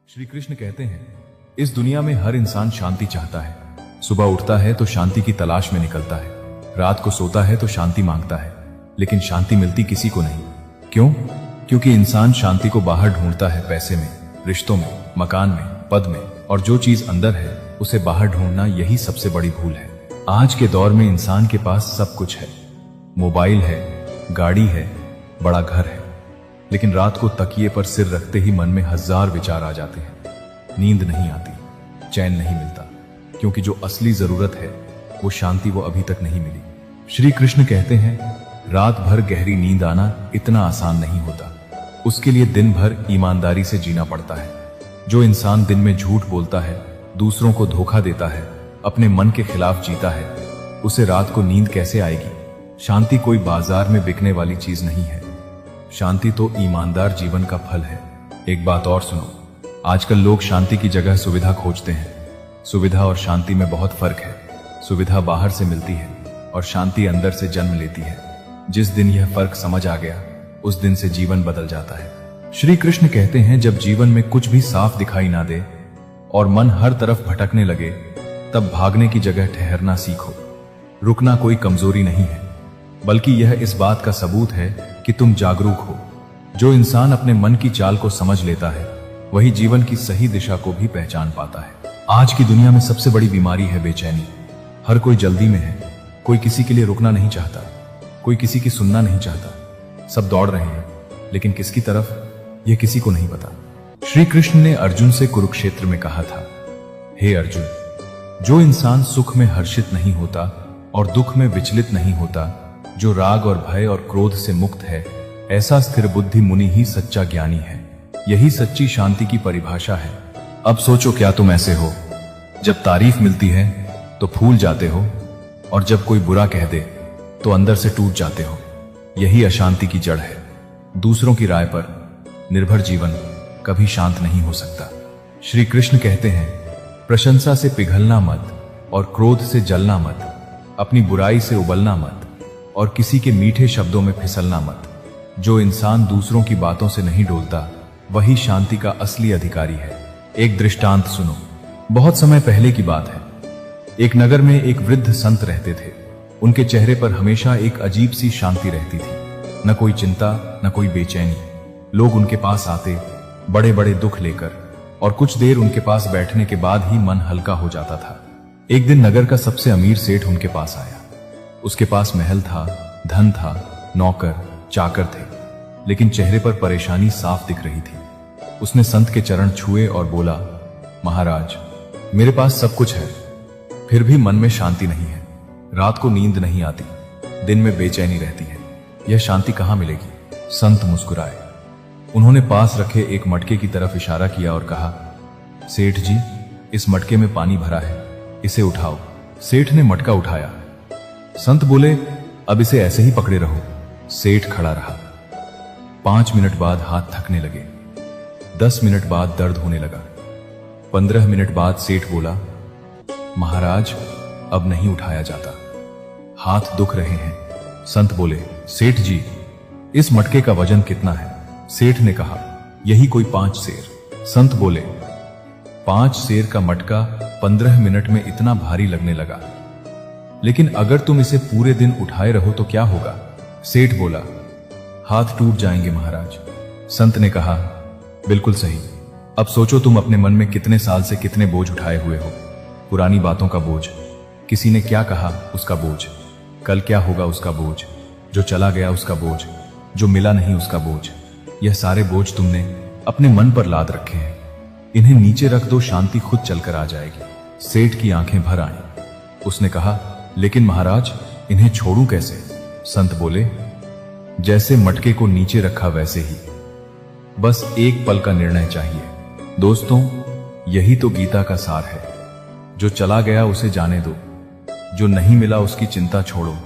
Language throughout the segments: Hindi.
श्री कृष्ण कहते हैं, इस दुनिया में हर इंसान शांति चाहता है। सुबह उठता है तो शांति की तलाश में निकलता है, रात को सोता है तो शांति मांगता है, लेकिन शांति मिलती किसी को नहीं। क्यों? क्योंकि इंसान शांति को बाहर ढूंढता है, पैसे में, रिश्तों में, मकान में, पद में, और जो चीज अंदर है उसे बाहर ढूंढना, यही सबसे बड़ी भूल है। आज के दौर में इंसान के पास सब कुछ है, मोबाइल है, गाड़ी है, बड़ा घर है, लेकिन रात को तकिए पर सिर रखते ही मन में हजार विचार आ जाते हैं। नींद नहीं आती, चैन नहीं मिलता, क्योंकि जो असली जरूरत है वो शांति वो अभी तक नहीं मिली। श्री कृष्ण कहते हैं, रात भर गहरी नींद आना इतना आसान नहीं होता। उसके लिए दिन भर ईमानदारी से जीना पड़ता है। जो इंसान दिन में झूठ बोलता है, दूसरों को धोखा देता है, अपने मन के खिलाफ जीता है, उसे रात को नींद कैसे आएगी? शांति कोई बाजार में बिकने वाली चीज नहीं है। शांति तो ईमानदार जीवन का फल है। एक बात और सुनो, आजकल लोग शांति की जगह सुविधा खोजते हैं। सुविधा और शांति में बहुत फर्क है। सुविधा बाहर से मिलती है और शांति अंदर से जन्म लेती है। जिस दिन यह फर्क समझ आ गया, उस दिन से जीवन बदल जाता है। श्री कृष्ण कहते हैं, जब जीवन में कुछ भी साफ दिखाई ना दे और मन हर तरफ भटकने लगे, तब भागने की जगह ठहरना सीखो। रुकना कोई कमजोरी नहीं है, बल्कि यह इस बात का सबूत है कि तुम जागरूक हो। जो इंसान अपने मन की चाल को समझ लेता है, वही जीवन की सही दिशा को भी पहचान पाता है। आज की दुनिया में सबसे बड़ी बीमारी है बेचैनी। हर कोई जल्दी में है, कोई किसी के लिए रुकना नहीं चाहता, कोई किसी की सुनना नहीं चाहता। सब दौड़ रहे हैं, लेकिन किसकी तरफ, यह किसी को नहीं पता। श्री कृष्ण ने अर्जुन से कुरुक्षेत्र में कहा था, हे अर्जुन, जो इंसान सुख में हर्षित नहीं होता और दुख में विचलित नहीं होता, जो राग और भय और क्रोध से मुक्त है, ऐसा स्थिर बुद्धि मुनि ही सच्चा ज्ञानी है। यही सच्ची शांति की परिभाषा है। अब सोचो, क्या तुम ऐसे हो? जब तारीफ मिलती है तो फूल जाते हो, और जब कोई बुरा कह दे तो अंदर से टूट जाते हो। यही अशांति की जड़ है। दूसरों की राय पर निर्भर जीवन कभी शांत नहीं हो सकता। श्री कृष्ण कहते हैं, प्रशंसा से पिघलना मत और क्रोध से जलना मत, अपनी बुराई से उबलना मत और किसी के मीठे शब्दों में फिसलना मत। जो इंसान दूसरों की बातों से नहीं डोलता, वही शांति का असली अधिकारी है। एक दृष्टांत सुनो। बहुत समय पहले की बात है। एक नगर में एक वृद्ध संत रहते थे। उनके चेहरे पर हमेशा एक अजीब सी शांति रहती थी। न कोई चिंता, न कोई बेचैनी। लोग उनके पास आते, बड़े बड़े दुख लेकर, और कुछ देर उनके पास बैठने के बाद ही मन हल्का हो जाता था। एक दिन नगर का सबसे अमीर सेठ उनके पास आया। उसके पास महल था, धन था, नौकर चाकर थे, लेकिन चेहरे पर परेशानी साफ दिख रही थी। उसने संत के चरण छुए और बोला, महाराज, मेरे पास सब कुछ है, फिर भी मन में शांति नहीं है। रात को नींद नहीं आती, दिन में बेचैनी रहती है। यह शांति कहाँ मिलेगी? संत मुस्कुराए। उन्होंने पास रखे एक मटके की तरफ इशारा किया और कहा, सेठ जी, इस मटके में पानी भरा है, इसे उठाओ। सेठ ने मटका उठाया। संत बोले, अब इसे ऐसे ही पकड़े रहो। सेठ खड़ा रहा। 5 मिनट बाद हाथ थकने लगे। 10 मिनट बाद दर्द होने लगा। 15 मिनट बाद सेठ बोला, महाराज, अब नहीं उठाया जाता, हाथ दुख रहे हैं। संत बोले, सेठ जी, इस मटके का वजन कितना है? सेठ ने कहा, यही कोई 5 सेर। संत बोले, 5 सेर का मटका 15 मिनट में इतना भारी लगने लगा, लेकिन अगर तुम इसे पूरे दिन उठाए रहो तो क्या होगा? सेठ बोला, हाथ टूट जाएंगे महाराज। संत ने कहा, बिल्कुल सही। अब सोचो, तुम अपने मन में कितने साल से कितने बोझ उठाए हुए हो। पुरानी बातों का बोझ, किसी ने क्या कहा उसका बोझ, कल क्या होगा उसका बोझ, जो चला गया उसका बोझ, जो मिला नहीं उसका बोझ। यह सारे बोझ तुमने अपने मन पर लाद रखे हैं। इन्हें नीचे रख दो, शांति खुद चलकर आ जाएगी। सेठ की आंखें भर आईं। उसने कहा, लेकिन महाराज, इन्हें छोड़ूं कैसे? संत बोले, जैसे मटके को नीचे रखा वैसे ही, बस एक पल का निर्णय चाहिए। दोस्तों, यही तो गीता का सार है। जो चला गया उसे जाने दो, जो नहीं मिला उसकी चिंता छोड़ो,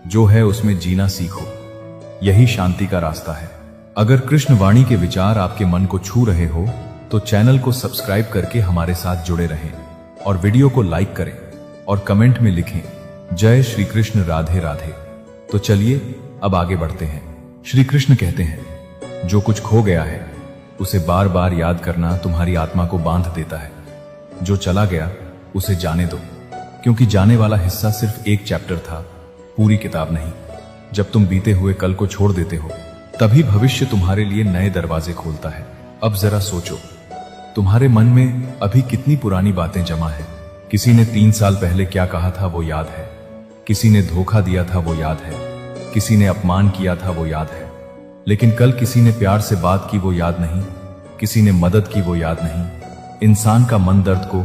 जो है उसमें जीना सीखो। यही शांति का रास्ता है। अगर कृष्ण वाणी के विचार आपके मन को छू रहे हो तो चैनल को सब्सक्राइब करके हमारे साथ जुड़े रहें और वीडियो को लाइक करें और कमेंट में लिखें, जय श्री कृष्ण, राधे राधे। तो चलिए अब आगे बढ़ते हैं। श्री कृष्ण कहते हैं, जो कुछ खो गया है उसे बार बार याद करना तुम्हारी आत्मा को बांध देता है। जो चला गया उसे जाने दो, क्योंकि जाने वाला हिस्सा सिर्फ एक चैप्टर था, पूरी किताब नहीं। जब तुम बीते हुए कल को छोड़ देते हो, तभी भविष्य तुम्हारे लिए नए दरवाजे खोलता है। अब जरा सोचो, तुम्हारे मन में अभी कितनी पुरानी बातें जमा है। किसी ने 3 साल पहले क्या कहा था वो याद है, किसी ने धोखा दिया था वो याद है, किसी ने अपमान किया था वो याद है, लेकिन कल किसी ने प्यार से बात की वो याद नहीं, किसी ने मदद की वो याद नहीं। इंसान का मन दर्द को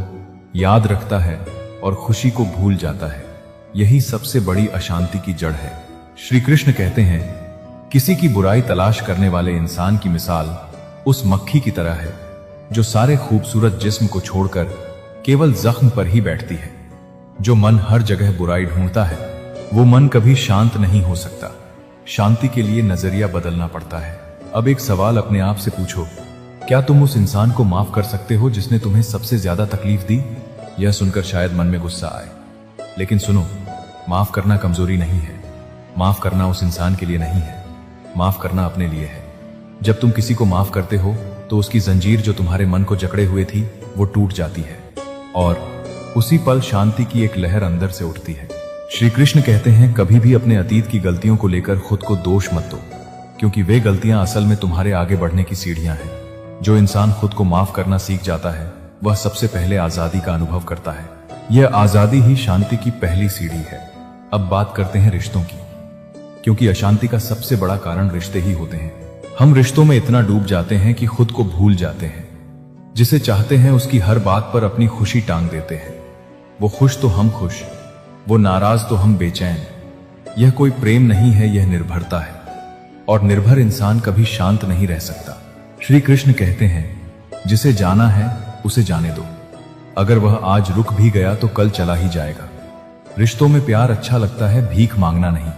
याद रखता है और खुशी को भूल जाता है। यही सबसे बड़ी अशांति की जड़ है। श्री कृष्ण कहते हैं, किसी की बुराई तलाश करने वाले इंसान की मिसाल उस मक्खी की तरह है जो सारे खूबसूरत जिस्म को छोड़कर केवल जख्म पर ही बैठती है। जो मन हर जगह बुराई ढूंढता है, वो मन कभी शांत नहीं हो सकता। शांति के लिए नजरिया बदलना पड़ता है। अब एक सवाल अपने आप से पूछो, क्या तुम उस इंसान को माफ कर सकते हो जिसने तुम्हें सबसे ज्यादा तकलीफ दी? यह सुनकर शायद मन में गुस्सा आए, लेकिन सुनो, माफ करना कमजोरी नहीं है। माफ करना उस इंसान के लिए नहीं है, माफ करना अपने लिए है। जब तुम किसी को माफ करते हो तो उसकी जंजीर जो तुम्हारे मन को जकड़े हुए थी वो टूट जाती है और उसी पल शांति की एक लहर अंदर से उठती है। श्री कृष्ण कहते हैं, कभी भी अपने अतीत की गलतियों को लेकर खुद को दोष मत दो, क्योंकि वे गलतियां असल में तुम्हारे आगे बढ़ने की सीढ़ियां हैं। जो इंसान खुद को माफ करना सीख जाता है, वह सबसे पहले आजादी का अनुभव करता है। यह आजादी ही शांति की पहली सीढ़ी है। अब बात करते हैं रिश्तों की, क्योंकि अशांति का सबसे बड़ा कारण रिश्ते ही होते हैं। हम रिश्तों में इतना डूब जाते हैं कि खुद को भूल जाते हैं। जिसे चाहते हैं उसकी हर बात पर अपनी खुशी टांग देते हैं। वो खुश तो हम खुश, वो नाराज तो हम बेचैन। यह कोई प्रेम नहीं है, यह निर्भरता है, और निर्भर इंसान कभी शांत नहीं रह सकता। श्री कृष्ण कहते हैं, जिसे जाना है उसे जाने दो। अगर वह आज रुक भी गया तो कल चला ही जाएगा। रिश्तों में प्यार अच्छा लगता है, भीख मांगना नहीं।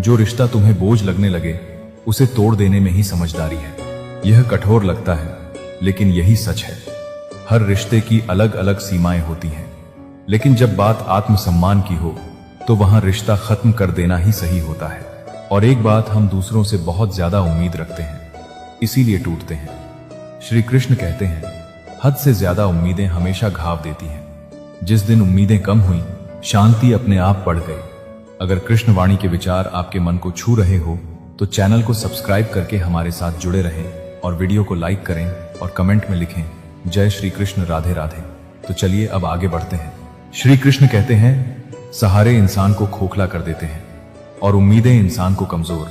जो रिश्ता तुम्हें बोझ लगने लगे उसे तोड़ देने में ही समझदारी है। यह कठोर लगता है, लेकिन यही सच है। हर रिश्ते की अलग अलग सीमाएं होती हैं, लेकिन जब बात आत्मसम्मान की हो तो वहां रिश्ता खत्म कर देना ही सही होता है। और एक बात, हम दूसरों से बहुत ज्यादा उम्मीद रखते हैं, इसीलिए टूटते हैं। श्री कृष्ण कहते हैं, हद से ज्यादा उम्मीदें हमेशा घाव देती हैं। जिस दिन उम्मीदें कम हुई, शांति अपने आप बढ़ गई। अगर कृष्णवाणी के विचार आपके मन को छू रहे हो तो चैनल को सब्सक्राइब करके हमारे साथ जुड़े रहें और वीडियो को लाइक करें और कमेंट में लिखें, जय श्री कृष्ण, राधे राधे। तो चलिए अब आगे बढ़ते हैं। श्री कृष्ण कहते हैं, सहारे इंसान को खोखला कर देते हैं और उम्मीदें इंसान को कमजोर।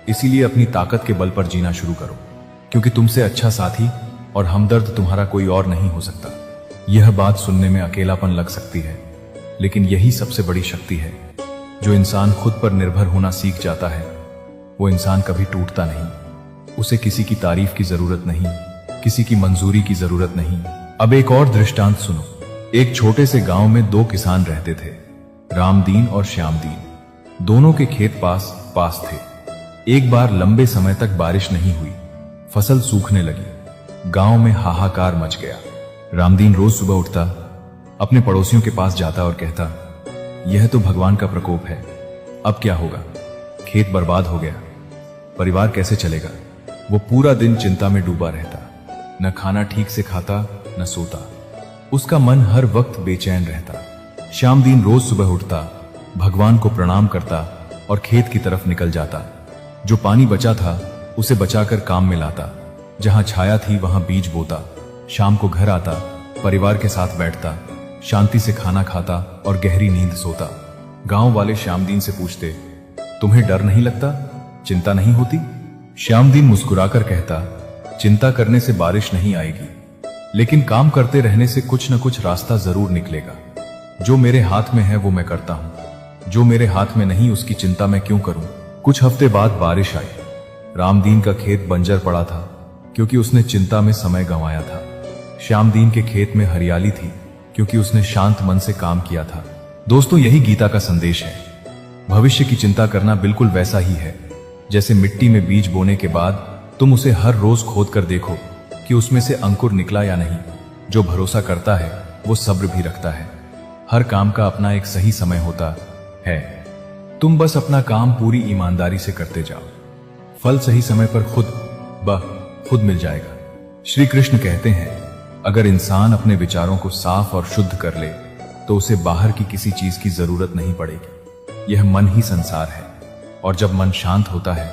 इसीलिए अपनी ताकत के बल पर जीना शुरू करो, क्योंकि तुमसे अच्छा साथी और हमदर्द तुम्हारा कोई और नहीं हो सकता। यह बात सुनने में अकेलापन लग सकती है, लेकिन यही सबसे बड़ी शक्ति है। जो इंसान खुद पर निर्भर होना सीख जाता है, वो इंसान कभी टूटता नहीं। उसे किसी की तारीफ की जरूरत नहीं, किसी की मंजूरी की जरूरत नहीं। अब एक और दृष्टांत सुनो। एक छोटे से गांव में 2 किसान रहते थे, रामदीन और श्यामदीन। दोनों के खेत पास पास थे। एक बार लंबे समय तक बारिश नहीं हुई, फसल सूखने लगी, गांव में हाहाकार मच गया। रामदीन रोज सुबह उठता, अपने पड़ोसियों के पास जाता और कहता, यह तो भगवान का प्रकोप है, अब क्या होगा? खेत बर्बाद हो गया, परिवार कैसे चलेगा? वो पूरा दिन चिंता में डूबा रहता, न खाना ठीक से खाता न सोता। उसका मन हर वक्त बेचैन रहता। श्यामदीन रोज सुबह उठता, भगवान को प्रणाम करता और खेत की तरफ निकल जाता। जो पानी बचा था उसे बचाकर काम में लाता, जहां छाया थी वहां बीज बोता। शाम को घर आता, परिवार के साथ बैठता, शांति से खाना खाता और गहरी नींद सोता। गांव वाले श्यामदीन से पूछते, तुम्हें डर नहीं लगता, चिंता नहीं होती? श्यामदीन मुस्कुराकर कहता, चिंता करने से बारिश नहीं आएगी, लेकिन काम करते रहने से कुछ न कुछ रास्ता जरूर निकलेगा। जो मेरे हाथ में है वो मैं करता हूं, जो मेरे हाथ में नहीं उसकी चिंता मैं क्यों करूं? कुछ हफ्ते बाद बारिश आई। रामदीन का खेत बंजर पड़ा था, क्योंकि उसने चिंता में समय गंवाया था। श्यामदीन के खेत में हरियाली थी, क्योंकि उसने शांत मन से काम किया था। दोस्तों, यही गीता का संदेश है। भविष्य की चिंता करना बिल्कुल वैसा ही है जैसे मिट्टी में बीज बोने के बाद तुम उसे हर रोज खोद कर देखो कि उसमें से अंकुर निकला या नहीं। जो भरोसा करता है वो सब्र भी रखता है। हर काम का अपना एक सही समय होता है, तुम बस अपना काम पूरी ईमानदारी से करते जाओ। फल सही समय पर खुद ब खुद मिल जाएगा। श्री कृष्ण कहते हैं, अगर इंसान अपने विचारों को साफ और शुद्ध कर ले तो उसे बाहर की किसी चीज की जरूरत नहीं पड़ेगी। यह मन ही संसार है, और जब मन शांत होता है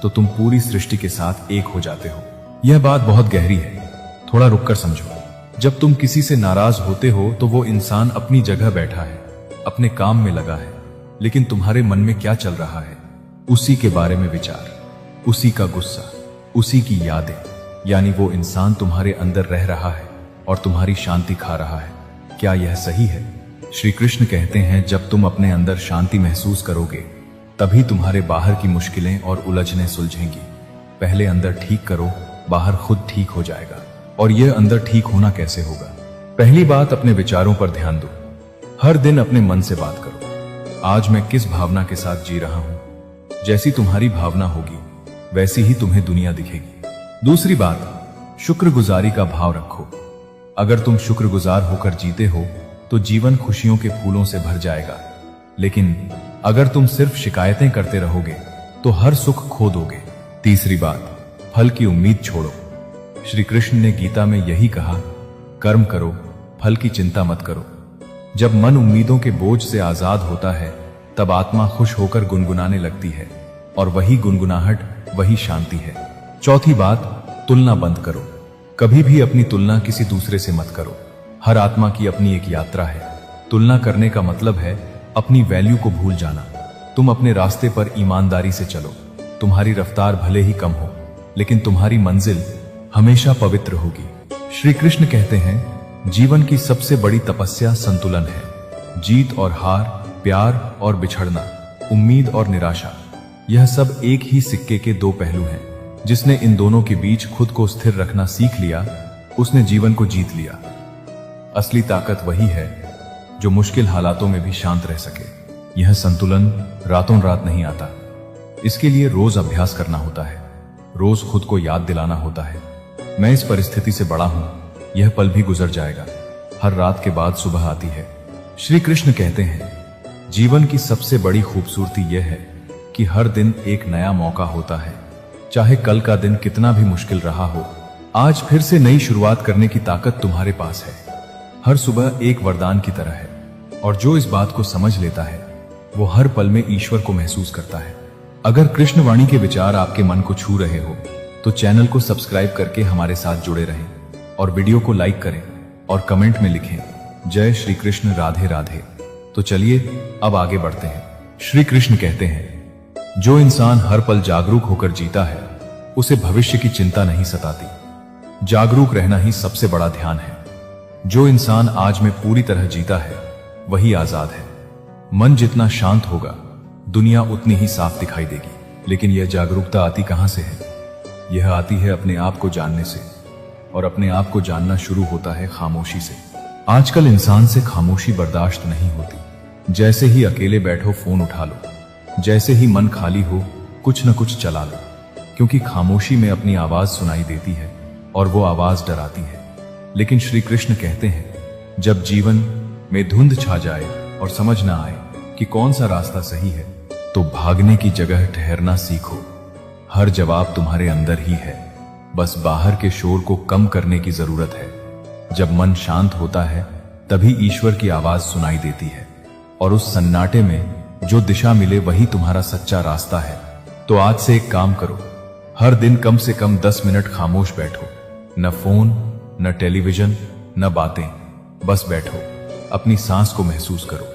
तो तुम पूरी सृष्टि के साथ एक हो जाते हो। यह बात बहुत गहरी है, थोड़ा रुककर समझो। जब तुम किसी से नाराज होते हो तो वो इंसान अपनी जगह बैठा है, अपने काम में लगा है, लेकिन तुम्हारे मन में क्या चल रहा है, उसी के बारे में विचार, उसी का गुस्सा, उसी की यादें। यानी वो इंसान तुम्हारे अंदर रह रहा है और तुम्हारी शांति खा रहा है। क्या यह सही है? श्री कृष्ण कहते हैं, जब तुम अपने अंदर शांति महसूस करोगे तभी तुम्हारे बाहर की मुश्किलें और उलझनें सुलझेंगी। पहले अंदर ठीक करो, बाहर खुद ठीक हो जाएगा। और यह अंदर ठीक होना कैसे होगा? पहली बात, अपने विचारों पर ध्यान दो। हर दिन अपने मन से बात करो, आज मैं किस भावना के साथ जी रहा हूं। जैसी तुम्हारी भावना होगी वैसी ही तुम्हें दुनिया दिखेगी। दूसरी बात, शुक्रगुजारी का भाव रखो। अगर तुम शुक्रगुजार होकर जीते हो तो जीवन खुशियों के फूलों से भर जाएगा। लेकिन अगर तुम सिर्फ शिकायतें करते रहोगे तो हर सुख खो दोगे। तीसरी बात, फल की उम्मीद छोड़ो। श्री कृष्ण ने गीता में यही कहा, कर्म करो, फल की चिंता मत करो। जब मन उम्मीदों के बोझ से आजाद होता है तब आत्मा खुश होकर गुनगुनाने लगती है, और वही गुनगुनाहट वही शांति है। चौथी बात, तुलना बंद करो। कभी भी अपनी तुलना किसी दूसरे से मत करो। हर आत्मा की अपनी एक यात्रा है। तुलना करने का मतलब है अपनी वैल्यू को भूल जाना। तुम अपने रास्ते पर ईमानदारी से चलो। तुम्हारी रफ्तार भले ही कम हो, लेकिन तुम्हारी मंजिल हमेशा पवित्र होगी। श्री कृष्ण कहते हैं, जीवन की सबसे बड़ी तपस्या संतुलन है। जीत और हार, प्यार और बिछड़ना, उम्मीद और निराशा, यह सब एक ही सिक्के के दो पहलू हैं। जिसने इन दोनों के बीच खुद को स्थिर रखना सीख लिया, उसने जीवन को जीत लिया। असली ताकत वही है जो मुश्किल हालातों में भी शांत रह सके। यह संतुलन रातों रात नहीं आता। इसके लिए रोज अभ्यास करना होता है, रोज खुद को याद दिलाना होता है, मैं इस परिस्थिति से बड़ा हूं, यह पल भी गुजर जाएगा। हर रात के बाद सुबह आती है। श्री कृष्ण कहते हैं, जीवन की सबसे बड़ी खूबसूरती यह है कि हर दिन एक नया मौका होता है। चाहे कल का दिन कितना भी मुश्किल रहा हो, आज फिर से नई शुरुआत करने की ताकत तुम्हारे पास है। हर सुबह एक वरदान की तरह है, और जो इस बात को समझ लेता है वो हर पल में ईश्वर को महसूस करता है। अगर कृष्णवाणी के विचार आपके मन को छू रहे हो तो चैनल को सब्सक्राइब करके हमारे साथ जुड़े रहें, और वीडियो को लाइक करें और कमेंट में लिखें, जय श्री कृष्ण, राधे राधे। तो चलिए अब आगे बढ़ते हैं। श्री कृष्ण कहते हैं, जो इंसान हर पल जागरूक होकर जीता है उसे भविष्य की चिंता नहीं सताती। जागरूक रहना ही सबसे बड़ा ध्यान है। जो इंसान आज में पूरी तरह जीता है वही आजाद है। मन जितना शांत होगा दुनिया उतनी ही साफ दिखाई देगी। लेकिन यह जागरूकता आती कहां से है? यह आती है अपने आप को जानने से, और अपने आप को जानना शुरू होता है खामोशी से। आजकल इंसान से खामोशी बर्दाश्त नहीं होती। जैसे ही अकेले बैठो फोन उठा लो, जैसे ही मन खाली हो कुछ न कुछ चला लो, क्योंकि खामोशी में अपनी आवाज सुनाई देती है और वो आवाज डराती है। लेकिन श्री कृष्ण कहते हैं, जब जीवन में धुंध छा जाए और समझ ना आए कि कौन सा रास्ता सही है, तो भागने की जगह ठहरना सीखो। हर जवाब तुम्हारे अंदर ही है, बस बाहर के शोर को कम करने की जरूरत है। जब मन शांत होता है तभी ईश्वर की आवाज सुनाई देती है, और उस सन्नाटे में जो दिशा मिले वही तुम्हारा सच्चा रास्ता है। तो आज से एक काम करो, हर दिन कम से कम 10 मिनट खामोश बैठो। न फोन, न टेलीविजन, न बातें, बस बैठो, अपनी सांस को महसूस करो।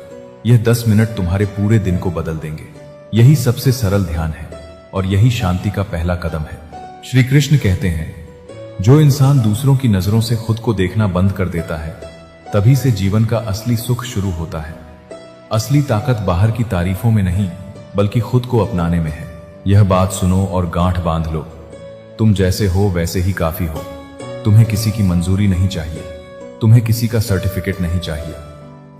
यह 10 मिनट तुम्हारे पूरे दिन को बदल देंगे। यही सबसे सरल ध्यान है और यही शांति का पहला कदम है। श्री कृष्ण कहते हैं, जो इंसान दूसरों की नजरों से खुद को देखना बंद कर देता है तभी से जीवन का असली सुख शुरू होता है। असली ताकत बाहर की तारीफों में नहीं बल्कि खुद को अपनाने में है। यह बात सुनो और गांठ बांध लो, तुम जैसे हो वैसे ही काफी हो। तुम्हें किसी की मंजूरी नहीं चाहिए, तुम्हें किसी का सर्टिफिकेट नहीं चाहिए।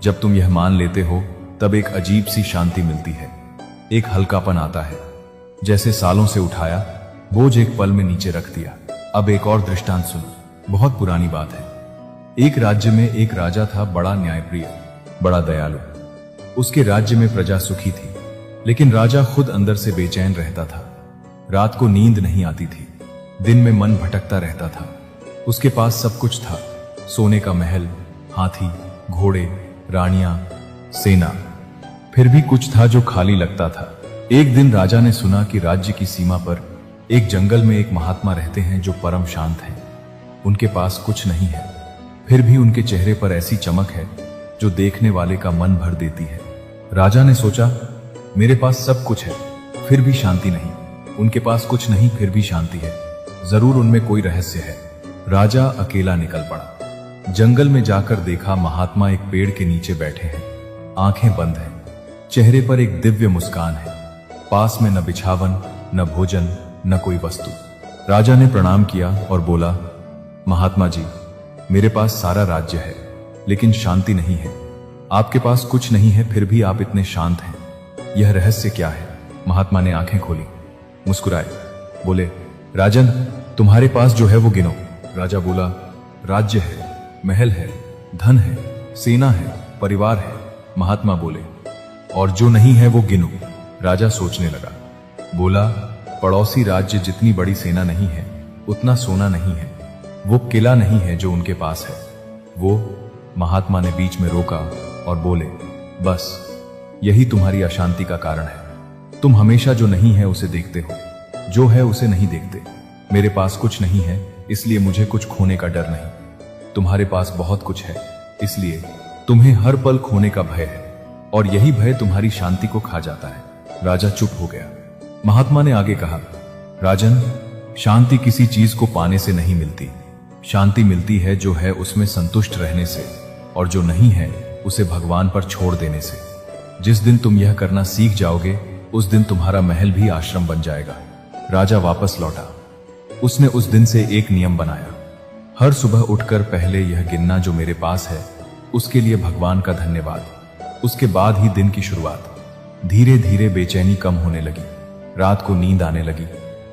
जब तुम यह मान लेते हो तब एक अजीब सी शांति मिलती है, एक हल्कापन आता है, जैसे सालों से उठाया बोझ एक पल में नीचे रख दिया। अब एक और दृष्टांत सुनो, बहुत पुरानी बात है। एक राज्य में एक राजा था, बड़ा न्यायप्रिय, बड़ा दयालु। उसके राज्य में प्रजा सुखी थी, लेकिन राजा खुद अंदर से बेचैन रहता था। रात को नींद नहीं आती थी, दिन में मन भटकता रहता था। उसके पास सब कुछ था, सोने का महल, हाथी, घोड़े, रानियां, सेना। फिर भी कुछ था जो खाली लगता था। एक दिन राजा ने सुना कि राज्य की सीमा पर एक जंगल में एक महात्मा रहते हैं जो परम शांत हैं। उनके पास कुछ नहीं है, फिर भी उनके चेहरे पर ऐसी चमक है जो देखने वाले का मन भर देती है। राजा ने सोचा, मेरे पास सब कुछ है फिर भी शांति नहीं, उनके पास कुछ नहीं फिर भी शांति है, जरूर उनमें कोई रहस्य है। राजा अकेला निकल पड़ा। जंगल में जाकर देखा महात्मा एक पेड़ के नीचे बैठे हैं, आंखें बंद हैं, चेहरे पर एक दिव्य मुस्कान है। पास में न बिछावन, न भोजन, न कोई वस्तु। राजा ने प्रणाम किया और बोला, महात्मा जी, मेरे पास सारा राज्य है लेकिन शांति नहीं है। आपके पास कुछ नहीं है फिर भी आप इतने शांत हैं, यह रहस्य क्या है? महात्मा ने आंखें खोली, मुस्कुराए, बोले, राजन, तुम्हारे पास जो है वो गिनो। राजा बोला, राज्य है, महल है, धन है, सेना है, परिवार है। महात्मा बोले, और जो नहीं है वो गिनो। राजा सोचने लगा, बोला, पड़ोसी राज्य जितनी बड़ी सेना नहीं है उतना सोना नहीं है, वो किला नहीं है जो उनके पास है। वो महात्मा ने बीच में रोका और बोले, बस यही तुम्हारी अशांति का कारण है। तुम हमेशा जो नहीं है उसे देखते हो, जो है उसे नहीं देखते। मेरे पास कुछ नहीं है इसलिए मुझे कुछ खोने का डर नहीं। तुम्हारे पास बहुत कुछ है इसलिए तुम्हें हर पल खोने का भय है, और यही भय तुम्हारी शांति को खा जाता है। राजा चुप हो गया। महात्मा ने आगे कहा, राजन, शांति किसी चीज को पाने से नहीं मिलती, शांति मिलती है जो है उसमें संतुष्ट रहने से, और जो नहीं है उसे भगवान पर छोड़ देने से। जिस दिन तुम यह करना सीख जाओगे उस दिन तुम्हारा महल भी आश्रम बन जाएगा। राजा वापस लौटा। उसने उस दिन से एक नियम बनाया, हर सुबह उठकर पहले यह गिनना जो मेरे पास है, उसके लिए भगवान का धन्यवाद। उसके बाद ही दिन की शुरुआत। धीरे धीरे बेचैनी कम होने लगी, रात को नींद आने लगी,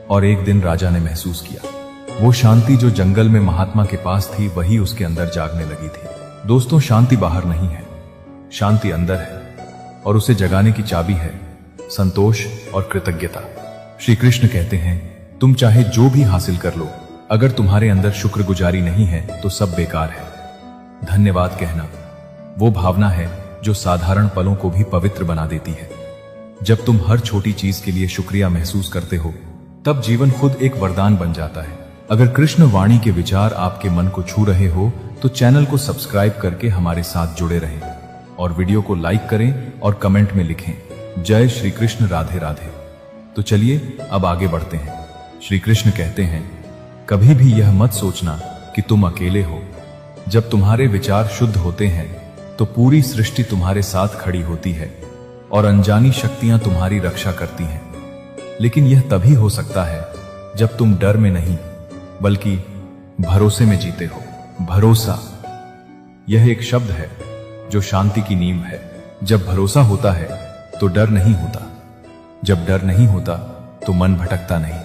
और एक दिन राजा ने महसूस किया वो शांति जो जंगल में महात्मा के पास थी वही उसके अंदर जागने लगी थी। दोस्तों, शांति बाहर नहीं है, शांति अंदर है, और उसे जगाने की चाबी है संतोष और कृतज्ञता। श्री कृष्ण कहते हैं, तुम चाहे जो भी हासिल कर लो, अगर तुम्हारे अंदर शुक्रगुजारी नहीं है तो सब बेकार है। धन्यवाद कहना वो भावना है जो साधारण पलों को भी पवित्र बना देती है। जब तुम हर छोटी चीज के लिए शुक्रिया महसूस करते हो तब जीवन खुद एक वरदान बन जाता है। अगर कृष्ण वाणी के विचार आपके मन को छू रहे हो तो चैनल को सब्सक्राइब करके हमारे साथ जुड़े रहें, और वीडियो को लाइक करें और कमेंट में लिखें, जय श्री कृष्ण, राधे राधे। तो चलिए अब आगे बढ़ते हैं। श्री कृष्ण कहते हैं, कभी भी यह मत सोचना कि तुम अकेले हो। जब तुम्हारे विचार शुद्ध होते हैं तो पूरी सृष्टि तुम्हारे साथ खड़ी होती है और अनजानी शक्तियां तुम्हारी रक्षा करती हैं। लेकिन यह तभी हो सकता है जब तुम डर में नहीं बल्कि भरोसे में जीते हो। भरोसा, यह एक शब्द है जो शांति की नींव है। जब भरोसा होता है तो डर नहीं होता, जब डर नहीं होता तो मन भटकता नहीं,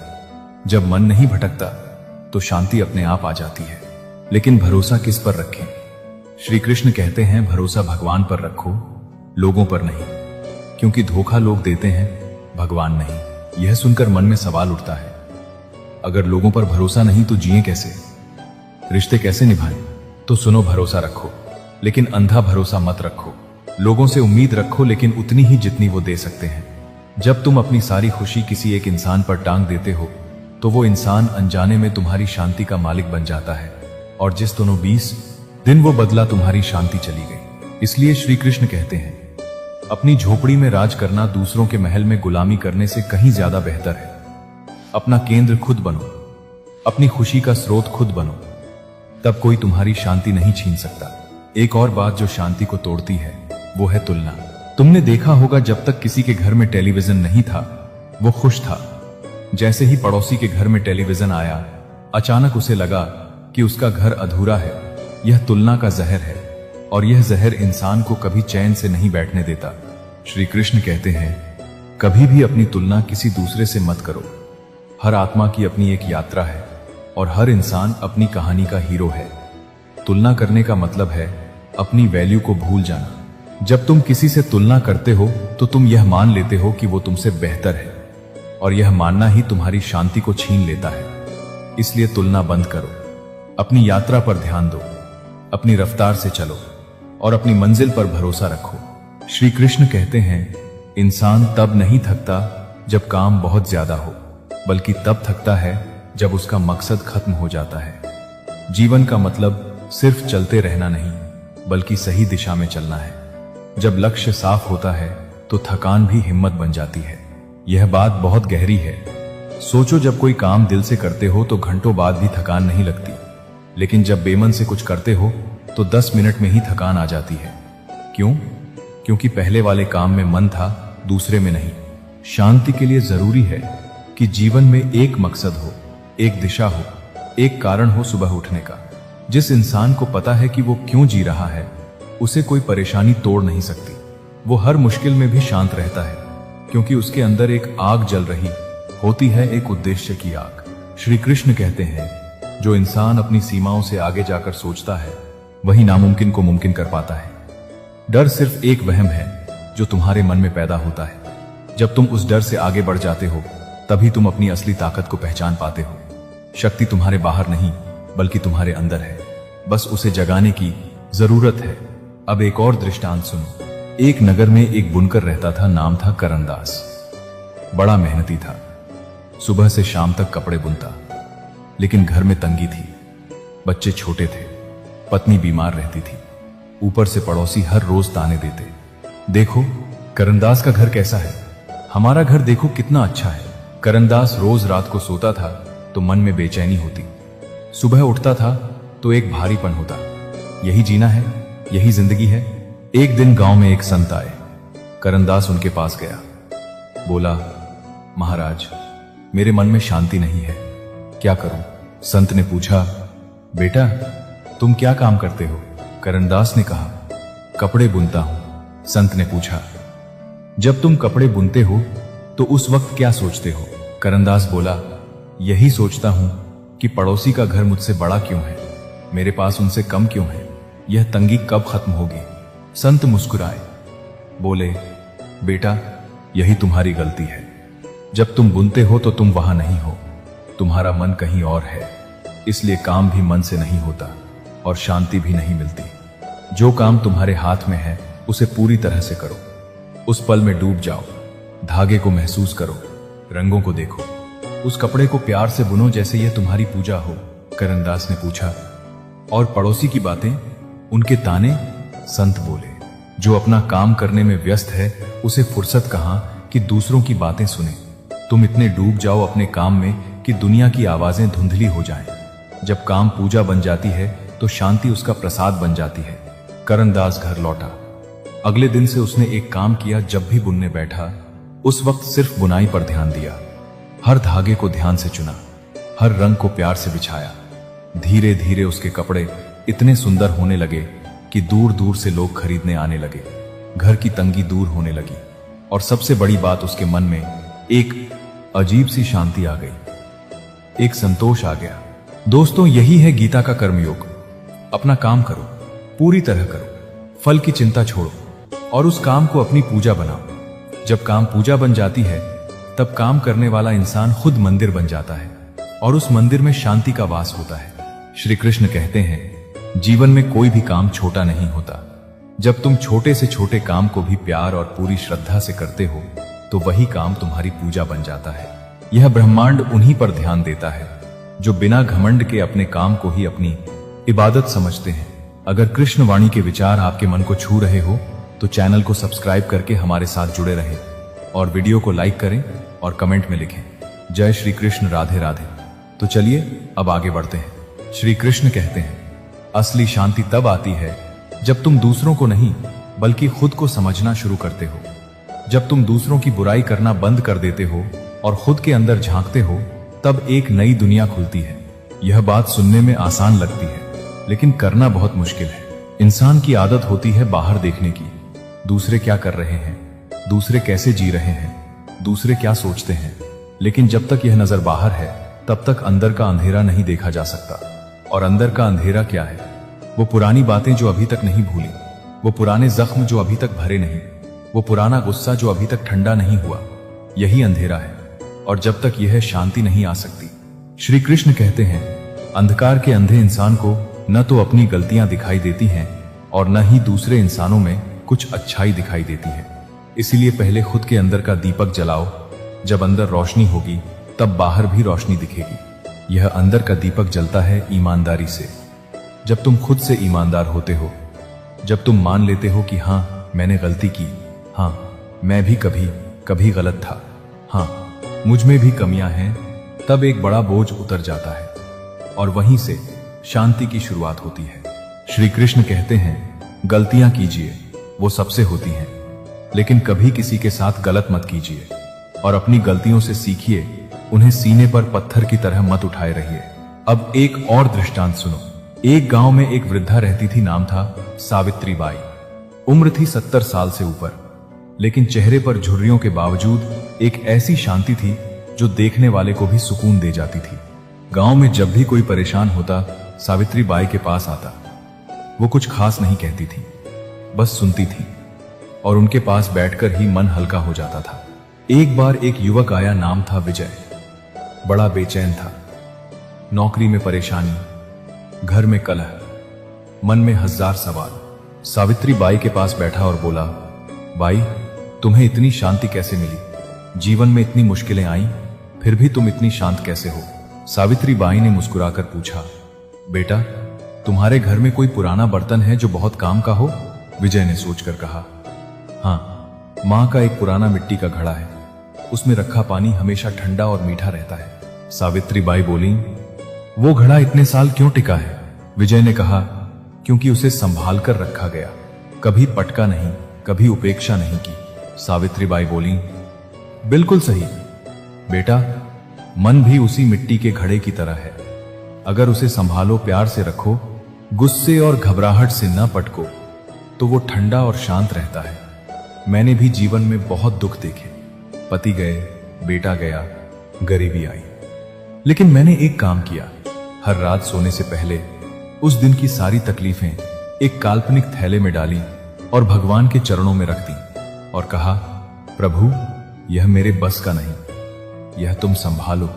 जब मन नहीं भटकता तो शांति अपने आप आ जाती है। लेकिन भरोसा किस पर रखें? श्री कृष्ण कहते हैं, भरोसा भगवान पर रखो, लोगों पर नहीं, क्योंकि धोखा लोग देते हैं, भगवान नहीं। यह सुनकर मन में सवाल उठता है, अगर लोगों पर भरोसा नहीं तो जिए कैसे, रिश्ते कैसे निभाएं? तो सुनो, भरोसा रखो लेकिन अंधा भरोसा मत रखो। लोगों से उम्मीद रखो लेकिन उतनी ही जितनी वो दे सकते हैं। जब तुम अपनी सारी खुशी किसी एक इंसान पर टांग देते हो तो वो इंसान अनजाने में तुम्हारी शांति का मालिक बन जाता है, और जिस दोनों 20 दिन वो बदला तुम्हारी शांति चली गई। इसलिए श्री कृष्ण कहते हैं, अपनी झोपड़ी में राज करना दूसरों के महल में गुलामी करने से कहीं ज्यादा बेहतर है। अपना केंद्र खुद बनो, अपनी खुशी का स्रोत खुद बनो, तब कोई तुम्हारी शांति नहीं छीन सकता। एक और बात जो शांति को तोड़ती है वो है तुलना। तुमने देखा होगा, जब तक किसी के घर में टेलीविजन नहीं था वो खुश था। जैसे ही पड़ोसी के घर में टेलीविजन आया, अचानक उसे लगा कि उसका घर अधूरा है। यह तुलना का जहर है, और यह जहर इंसान को कभी चैन से नहीं बैठने देता। श्री कृष्ण कहते हैं, कभी भी अपनी तुलना किसी दूसरे से मत करो। हर आत्मा की अपनी एक यात्रा है और हर इंसान अपनी कहानी का हीरो है। तुलना करने का मतलब है अपनी वैल्यू को भूल जाना। जब तुम किसी से तुलना करते हो तो तुम यह मान लेते हो कि वो तुमसे बेहतर है, और यह मानना ही तुम्हारी शांति को छीन लेता है। इसलिए तुलना बंद करो। अपनी यात्रा पर ध्यान दो, अपनी रफ्तार से चलो और अपनी मंजिल पर भरोसा रखो। श्री कृष्ण कहते हैं, इंसान तब नहीं थकता जब काम बहुत ज्यादा हो, बल्कि तब थकता है जब उसका मकसद खत्म हो जाता है। जीवन का मतलब सिर्फ चलते रहना नहीं, बल्कि सही दिशा में चलना है। जब लक्ष्य साफ होता है तो थकान भी हिम्मत बन जाती है। यह बात बहुत गहरी है। सोचो, जब कोई काम दिल से करते हो तो घंटों बाद भी थकान नहीं लगती, लेकिन जब बेमन से कुछ करते हो तो 10 मिनट में ही थकान आ जाती है। क्यों? क्योंकि पहले वाले काम में मन था, दूसरे में नहीं। शांति के लिए जरूरी है कि जीवन में एक मकसद हो, एक दिशा हो, एक कारण हो सुबह उठने का। जिस इंसान को पता है कि वो क्यों जी रहा है, उसे कोई परेशानी तोड़ नहीं सकती। वो हर मुश्किल में भी शांत रहता है, क्योंकि उसके अंदर एक आग जल रही होती है, एक उद्देश्य की आग। श्री कृष्ण कहते हैं, जो इंसान अपनी सीमाओं से आगे जाकर सोचता है, वही नामुमकिन को मुमकिन कर पाता है। डर सिर्फ एक वहम है जो तुम्हारे मन में पैदा होता है। जब तुम उस डर से आगे बढ़ जाते हो, तभी तुम अपनी असली ताकत को पहचान पाते हो। शक्ति तुम्हारे बाहर नहीं, बल्कि तुम्हारे अंदर है, बस उसे जगाने की जरूरत है। अब एक और दृष्टांत सुनो। एक नगर में एक बुनकर रहता था, नाम था करनदास। बड़ा मेहनती था, सुबह से शाम तक कपड़े बुनता, लेकिन घर में तंगी थी। बच्चे छोटे थे, पत्नी बीमार रहती थी, ऊपर से पड़ोसी हर रोज ताने देते। देखो करनदास का घर कैसा है, हमारा घर देखो कितना अच्छा है। करनदास रोज रात को सोता था तो मन में बेचैनी होती, सुबह उठता था तो एक भारीपन होता। यही जीना है, यही जिंदगी है। एक दिन गांव में एक संत आए। करनदास उनके पास गया, बोला, महाराज, मेरे मन में शांति नहीं है, क्या करूं? संत ने पूछा, बेटा तुम क्या काम करते हो? करनदास ने कहा, कपड़े बुनता हूं। संत ने पूछा, जब तुम कपड़े बुनते हो तो उस वक्त क्या सोचते हो? करनदास बोला, यही सोचता हूं कि पड़ोसी का घर मुझसे बड़ा क्यों है, मेरे पास उनसे कम क्यों है, यह तंगी कब खत्म होगी? संत मुस्कुराए, बोले, बेटा यही तुम्हारी गलती है। जब तुम बुनते हो तो तुम वहां नहीं हो, तुम्हारा मन कहीं और है, इसलिए काम भी मन से नहीं होता और शांति भी नहीं मिलती। जो काम तुम्हारे हाथ में है उसे पूरी तरह से करो, उस पल में डूब जाओ, धागे को महसूस करो, रंगों को देखो, उस कपड़े को प्यार से बुनो जैसे यह तुम्हारी पूजा हो। करनदास ने पूछा, और पड़ोसी की बातें, उनके ताने? संत बोले, जो अपना काम करने में व्यस्त है उसे फुर्सत कहां कि दूसरों की बातें सुने। तुम इतने डूब जाओ अपने काम में कि दुनिया की आवाजें धुंधली हो जाएं। जब काम पूजा बन जाती है तो शांति उसका प्रसाद बन जाती है। करनदास घर लौटा। अगले दिन से उसने एक काम किया, जब भी बुनने बैठा उस वक्त सिर्फ बुनाई पर ध्यान दिया। हर धागे को ध्यान से चुना, हर रंग को प्यार से बिछाया। धीरे धीरे उसके कपड़े इतने सुंदर होने लगे कि दूर दूर से लोग खरीदने आने लगे। घर की तंगी दूर होने लगी और सबसे बड़ी बात, उसके मन में एक अजीब सी शांति आ गई, एक संतोष आ गया। दोस्तों, यही है गीता का कर्मयोग। अपना काम करो, पूरी तरह करो, फल की चिंता छोड़ो और उस काम को अपनी पूजा बनाओ। जब काम पूजा बन जाती है तब काम करने वाला इंसान खुद मंदिर बन जाता है और उस मंदिर में शांति का वास होता है। श्री कृष्ण कहते हैं, जीवन में कोई भी काम छोटा नहीं होता। जब तुम छोटे से छोटे काम को भी प्यार और पूरी श्रद्धा से करते हो तो वही काम तुम्हारी पूजा बन जाता है। यह ब्रह्मांड उन्हीं पर ध्यान देता है जो बिना घमंड के अपने काम को ही अपनी इबादत समझते हैं। अगर कृष्ण वाणी के विचार आपके मन को छू रहे हो तो चैनल को सब्सक्राइब करके हमारे साथ जुड़े रहें और वीडियो को लाइक करें और कमेंट में लिखें, जय श्री कृष्ण, राधे राधे। तो चलिए अब आगे बढ़ते हैं। श्री कृष्ण कहते हैं, असली शांति तब आती है जब तुम दूसरों को नहीं बल्कि खुद को समझना शुरू करते हो। जब तुम दूसरों की बुराई करना बंद कर देते हो और खुद के अंदर झांकते हो, तब एक नई दुनिया खुलती है। यह बात सुनने में आसान लगती है, लेकिन करना बहुत मुश्किल है। इंसान की आदत होती है बाहर देखने की, दूसरे क्या कर रहे हैं, दूसरे कैसे जी रहे हैं, दूसरे क्या सोचते हैं। लेकिन जब तक यह नजर बाहर है तब तक अंदर का अंधेरा नहीं देखा जा सकता। और अंदर का अंधेरा क्या है? वो पुरानी बातें जो अभी तक नहीं भूली, वो पुराने जख्म जो अभी तक भरे नहीं, वो पुराना गुस्सा जो अभी तक ठंडा नहीं हुआ, यही अंधेरा है। और जब तक यह शांति नहीं आ सकती, श्री कृष्ण कहते हैं, अंधकार के अंधे इंसान को न तो अपनी गलतियां दिखाई देती हैं और न ही दूसरे इंसानों में कुछ अच्छाई दिखाई देती है। इसीलिए पहले खुद के अंदर का दीपक जलाओ। जब अंदर रोशनी होगी तब बाहर भी रोशनी दिखेगी। यह अंदर का दीपक जलता है ईमानदारी से। जब तुम खुद से ईमानदार होते हो, जब तुम मान लेते हो कि हाँ मैंने गलती की, हाँ मैं भी कभी कभी गलत था, हाँ मुझ में भी कमियां हैं, तब एक बड़ा बोझ उतर जाता है और वहीं से शांति की शुरुआत होती है। श्री कृष्ण कहते हैं गलतियां कीजिए, वो सबसे होती हैं, लेकिन कभी किसी के साथ गलत मत कीजिए और अपनी गलतियों से सीखिए, उन्हें सीने पर पत्थर की तरह मत उठाए रहिए। अब एक और दृष्टांत सुनो। एक गांव में एक वृद्धा रहती थी, नाम था सावित्री बाई। उम्र थी 70 साल से ऊपर, लेकिन चेहरे पर झुर्रियों के बावजूद एक ऐसी शांति थी जो देखने वाले को भी सुकून दे जाती थी। गांव में जब भी कोई परेशान होता, सावित्री बाई के पास आता। वो कुछ खास नहीं कहती थी, बस सुनती थी और उनके पास बैठकर ही मन हल्का हो जाता था। एक बार एक युवक आया, नाम था विजय। बड़ा बेचैन था। नौकरी में परेशानी, घर में कलह, मन में 1000 सवाल। सावित्री बाई के पास बैठा और बोला, बाई तुम्हें इतनी शांति कैसे मिली? जीवन में इतनी मुश्किलें आई, फिर भी तुम इतनी शांत कैसे हो? सावित्री बाई ने मुस्कुराकर पूछा, बेटा तुम्हारे घर में कोई पुराना बर्तन है जो बहुत काम का हो? विजय ने सोचकर कहा, हाँ माँ का एक पुराना मिट्टी का घड़ा है, उसमें रखा पानी हमेशा ठंडा और मीठा रहता है। सावित्री बाई बोली, वो घड़ा इतने साल क्यों टिका है? विजय ने कहा, क्योंकि उसे संभाल कर रखा गया, कभी पटका नहीं, कभी उपेक्षा नहीं की। सावित्री बाई बोली, बिल्कुल सही बेटा, मन भी उसी मिट्टी के घड़े की तरह है। अगर उसे संभालो, प्यार से रखो, गुस्से और घबराहट से न पटको, तो वो ठंडा और शांत रहता है। मैंने भी जीवन में बहुत दुख देखे, पति गए, बेटा गया, गरीबी आई, लेकिन मैंने एक काम किया। हर रात सोने से पहले उस दिन की सारी तकलीफें एक काल्पनिक थैले में डाली और भगवान के चरणों में रख दी और कहा, प्रभु यह मेरे बस का नहीं, यह तुम संभालो।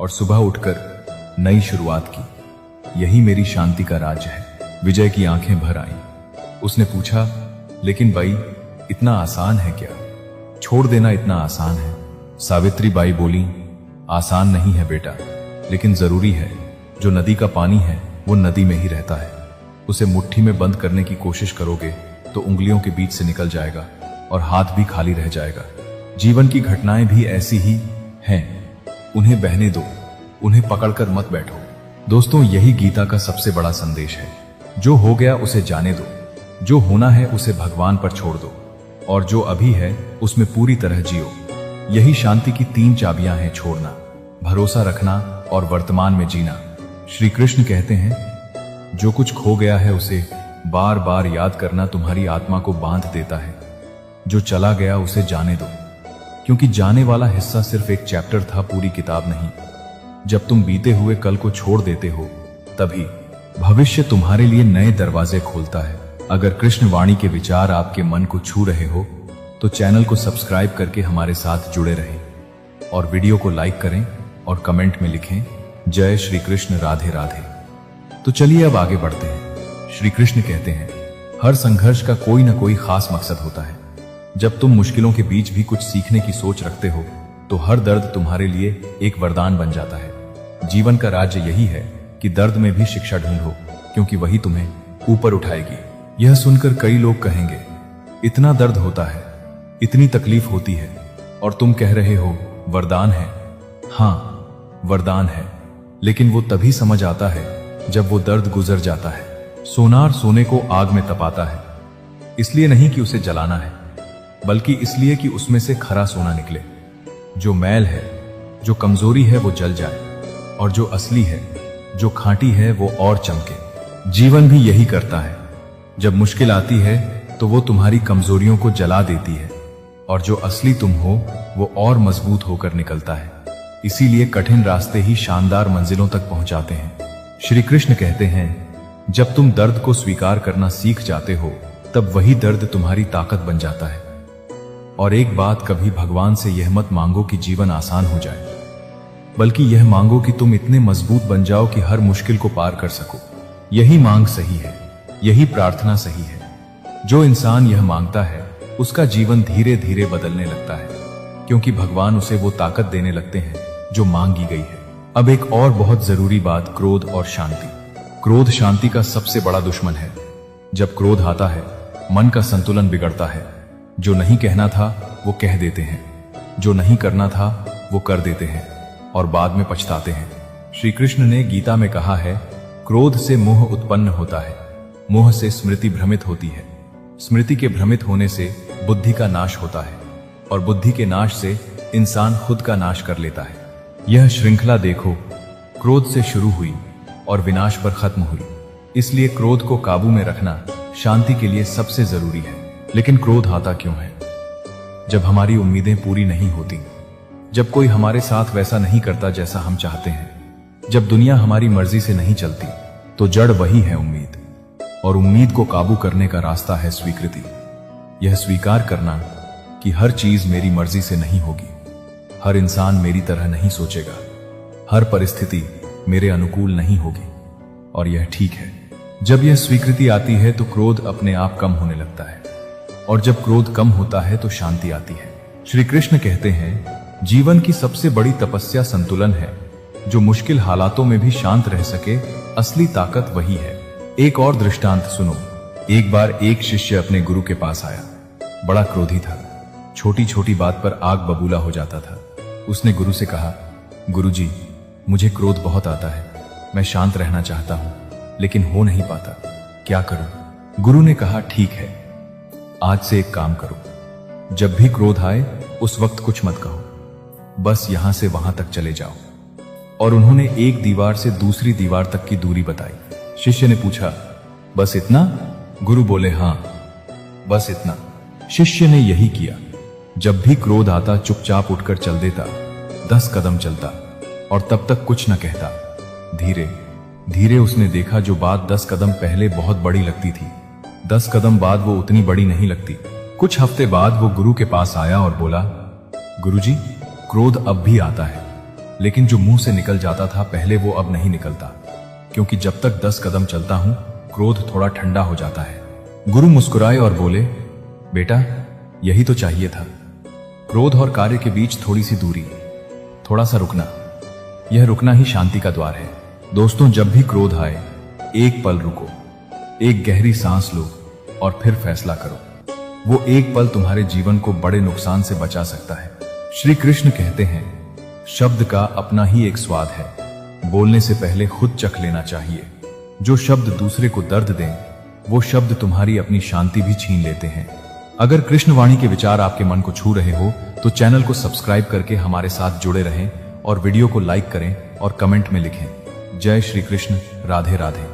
और सुबह उठकर नई शुरुआत की। यही मेरी शांति का राज है। विजय की आंखें भर आईं। उसने पूछा, लेकिन बाई इतना आसान है क्या? छोड़ देना इतना आसान है? सावित्री बाई बोली, आसान नहीं है बेटा, लेकिन जरूरी है। जो नदी का पानी है वो नदी में ही रहता है। उसे मुट्ठी में बंद करने की कोशिश करोगे तो उंगलियों के बीच से निकल जाएगा और हाथ भी खाली रह जाएगा। जीवन की घटनाएं भी ऐसी ही हैं, उन्हें बहने दो, उन्हें पकड़कर मत बैठो। दोस्तों, यही गीता का सबसे बड़ा संदेश है। जो हो गया उसे जाने दो, जो होना है उसे भगवान पर छोड़ दो, और जो अभी है उसमें पूरी तरह जियो। यही शांति की 3 चाबियां हैं: छोड़ना, भरोसा रखना और वर्तमान में जीना। श्री कृष्ण कहते हैं, जो कुछ खो गया है उसे बार बार याद करना तुम्हारी आत्मा को बांध देता है। जो चला गया उसे जाने दो, क्योंकि जाने वाला हिस्सा सिर्फ एक चैप्टर था, पूरी किताब नहीं। जब तुम बीते हुए कल को छोड़ देते हो, तभी भविष्य तुम्हारे लिए नए दरवाजे खोलता है। अगर कृष्ण वाणी के विचार आपके मन को छू रहे हो तो चैनल को सब्सक्राइब करके हमारे साथ जुड़े रहें और वीडियो को लाइक करें और कमेंट में लिखें, जय श्री कृष्ण, राधे राधे। तो चलिए अब आगे बढ़ते हैं। श्री कृष्ण कहते हैं, हर संघर्ष का कोई ना कोई खास मकसद होता है। जब तुम मुश्किलों के बीच भी कुछ सीखने की सोच रखते हो तो हर दर्द तुम्हारे लिए एक वरदान बन जाता है। जीवन का राज्य यही है कि दर्द में भी शिक्षा ढूंढो, क्योंकि वही तुम्हें ऊपर उठाएगी। यह सुनकर कई लोग कहेंगे, इतना दर्द होता है, इतनी तकलीफ होती है, और तुम कह रहे हो वरदान है। हाँ वरदान है, लेकिन वो तभी समझ आता है जब वो दर्द गुजर जाता है। सोनार सोने को आग में तपाता है, इसलिए नहीं कि उसे जलाना है, बल्कि इसलिए कि उसमें से खरा सोना निकले। जो मैल है, जो कमजोरी है, वो जल जाए, और जो असली है, जो खांटी है, वो और चमके। जीवन भी यही करता है। जब मुश्किल आती है तो वो तुम्हारी कमजोरियों को जला देती है, और जो असली तुम हो वो और मजबूत होकर निकलता है। इसीलिए कठिन रास्ते ही शानदार मंजिलों तक पहुंचाते हैं। श्री कृष्ण कहते हैं, जब तुम दर्द को स्वीकार करना सीख जाते हो, तब वही दर्द तुम्हारी ताकत बन जाता है। और एक बात, कभी भगवान से यह मत मांगो कि जीवन आसान हो जाए। बल्कि यह मांगो कि तुम इतने मजबूत बन जाओ कि हर मुश्किल को पार कर सको। यही मांग सही है, यही प्रार्थना सही है। जो इंसान यह मांगता है उसका जीवन धीरे धीरे बदलने लगता है, क्योंकि भगवान उसे वो ताकत देने लगते हैं जो मांगी गई है। अब एक और बहुत जरूरी बात, क्रोध और शांति। क्रोध शांति का सबसे बड़ा दुश्मन है। जब क्रोध आता है मन का संतुलन बिगड़ता है। जो नहीं कहना था वो कह देते हैं, जो नहीं करना था वो कर देते हैं और बाद में पछताते हैं। श्री कृष्ण ने गीता में कहा है, क्रोध से मोह उत्पन्न होता है, मोह से स्मृति भ्रमित होती है, स्मृति के भ्रमित होने से बुद्धि का नाश होता है और बुद्धि के नाश से इंसान खुद का नाश कर लेता है। यह श्रृंखला देखो, क्रोध से शुरू हुई और विनाश पर खत्म हुई। इसलिए क्रोध को काबू में रखना शांति के लिए सबसे जरूरी है। लेकिन क्रोध आता क्यों है? जब हमारी उम्मीदें पूरी नहीं होती, जब कोई हमारे साथ वैसा नहीं करता जैसा हम चाहते हैं, जब दुनिया हमारी मर्जी से नहीं चलती, तो जड़ वही है उम्मीद। और उम्मीद को काबू करने का रास्ता है स्वीकृति। यह स्वीकार करना कि हर चीज मेरी मर्जी से नहीं होगी, हर इंसान मेरी तरह नहीं सोचेगा, हर परिस्थिति मेरे अनुकूल नहीं होगी, और यह ठीक है। जब यह स्वीकृति आती है तो क्रोध अपने आप कम होने लगता है, और जब क्रोध कम होता है तो शांति आती है। श्री कृष्ण कहते हैं, जीवन की सबसे बड़ी तपस्या संतुलन है। जो मुश्किल हालातों में भी शांत रह सके, असली ताकत वही है। एक और दृष्टांत सुनो। एक बार एक शिष्य अपने गुरु के पास आया। बड़ा क्रोधी था, छोटी छोटी बात पर आग बबूला हो जाता था। उसने गुरु से कहा, गुरुजी, मुझे क्रोध बहुत आता है, मैं शांत रहना चाहता हूं, लेकिन हो नहीं पाता, क्या करूं? गुरु ने कहा, ठीक है, आज से एक काम करो, जब भी क्रोध आए उस वक्त कुछ मत कहो, बस यहां से वहां तक चले जाओ। और उन्होंने एक दीवार से दूसरी दीवार तक की दूरी बताई। शिष्य ने पूछा, बस इतना? गुरु बोले, हां, बस इतना। शिष्य ने यही किया। जब भी क्रोध आता चुपचाप उठकर चल देता, 10 कदम चलता और तब तक कुछ न कहता। धीरे धीरे उसने देखा जो बात 10 कदम पहले बहुत बड़ी लगती थी, 10 कदम बाद वो उतनी बड़ी नहीं लगती। कुछ हफ्ते बाद वो गुरु के पास आया और बोला, गुरुजी, क्रोध अब भी आता है, लेकिन जो मुंह से निकल जाता था पहले वो अब नहीं निकलता, क्योंकि जब तक 10 कदम चलता हूं क्रोध थोड़ा ठंडा हो जाता है। गुरु मुस्कुराए और बोले, बेटा, यही तो चाहिए था। क्रोध और कार्य के बीच थोड़ी सी दूरी, थोड़ा सा रुकना, यह रुकना ही शांति का द्वार है। दोस्तों, जब भी क्रोध आए, एक पल रुको, एक गहरी सांस लो और फिर फैसला करो। वो एक पल तुम्हारे जीवन को बड़े नुकसान से बचा सकता है। श्री कृष्ण कहते हैं, शब्द का अपना ही एक स्वाद है, बोलने से पहले खुद चख लेना चाहिए। जो शब्द दूसरे को दर्द दें, वो शब्द तुम्हारी अपनी शांति भी छीन लेते हैं। अगर कृष्णवाणी के विचार आपके मन को छू रहे हो तो चैनल को सब्सक्राइब करके हमारे साथ जुड़े रहें और वीडियो को लाइक करें और कमेंट में लिखें, जय श्री कृष्ण, राधे राधे।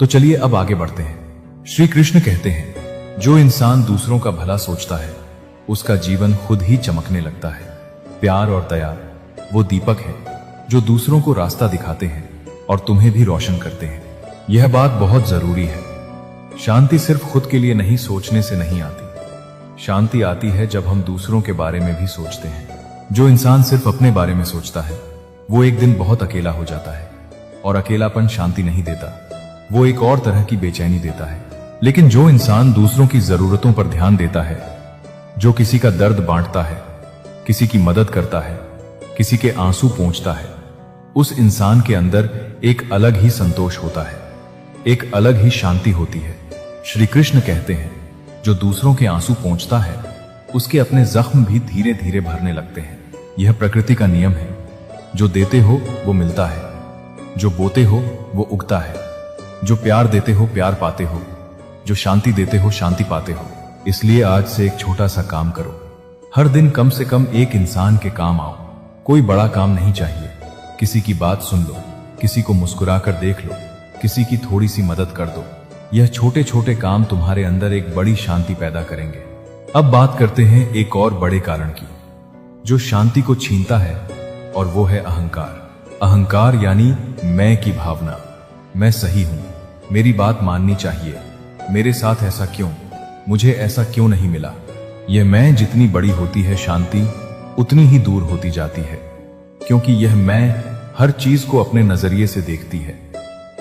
तो चलिए अब आगे बढ़ते हैं। श्री कृष्ण कहते हैं, जो इंसान दूसरों का भला सोचता है उसका जीवन खुद ही चमकने लगता है। प्यार और दया वो दीपक है जो दूसरों को रास्ता दिखाते हैं और तुम्हें भी रोशन करते हैं। यह बात बहुत जरूरी है। शांति सिर्फ खुद के लिए नहीं सोचने से नहीं आती, शांति आती है जब हम दूसरों के बारे में भी सोचते हैं। जो इंसान सिर्फ अपने बारे में सोचता है वो एक दिन बहुत अकेला हो जाता है, और अकेलापन शांति नहीं देता, वो एक और तरह की बेचैनी देता है। लेकिन जो इंसान दूसरों की जरूरतों पर ध्यान देता है, जो किसी का दर्द बांटता है, किसी की मदद करता है, किसी के आंसू पोंछता है, उस इंसान के अंदर एक अलग ही संतोष होता है, एक अलग ही शांति होती है। श्री कृष्ण कहते हैं, जो दूसरों के आंसू पोंछता है उसके अपने जख्म भी धीरे धीरे भरने लगते हैं। यह प्रकृति का नियम है। जो देते हो वो मिलता है, जो बोते हो वो उगता है, जो प्यार देते हो प्यार पाते हो, जो शांति देते हो शांति पाते हो। इसलिए आज से एक छोटा सा काम करो, हर दिन कम से कम एक इंसान के काम आओ। कोई बड़ा काम नहीं चाहिए, किसी की बात सुन लो, किसी को मुस्कुराकर देख लो, किसी की थोड़ी सी मदद कर दो। यह छोटे छोटे काम तुम्हारे अंदर एक बड़ी शांति पैदा करेंगे। अब बात करते हैं एक और बड़े कारण की, जो शांति को छीनता है, और वो है अहंकार। अहंकार यानी मैं की भावना। मैं सही हूं, मेरी बात माननी चाहिए, मेरे साथ ऐसा क्यों, मुझे ऐसा क्यों नहीं मिला। यह मैं जितनी बड़ी होती है शांति उतनी ही दूर होती जाती है, क्योंकि यह मैं हर चीज को अपने नजरिए से देखती है,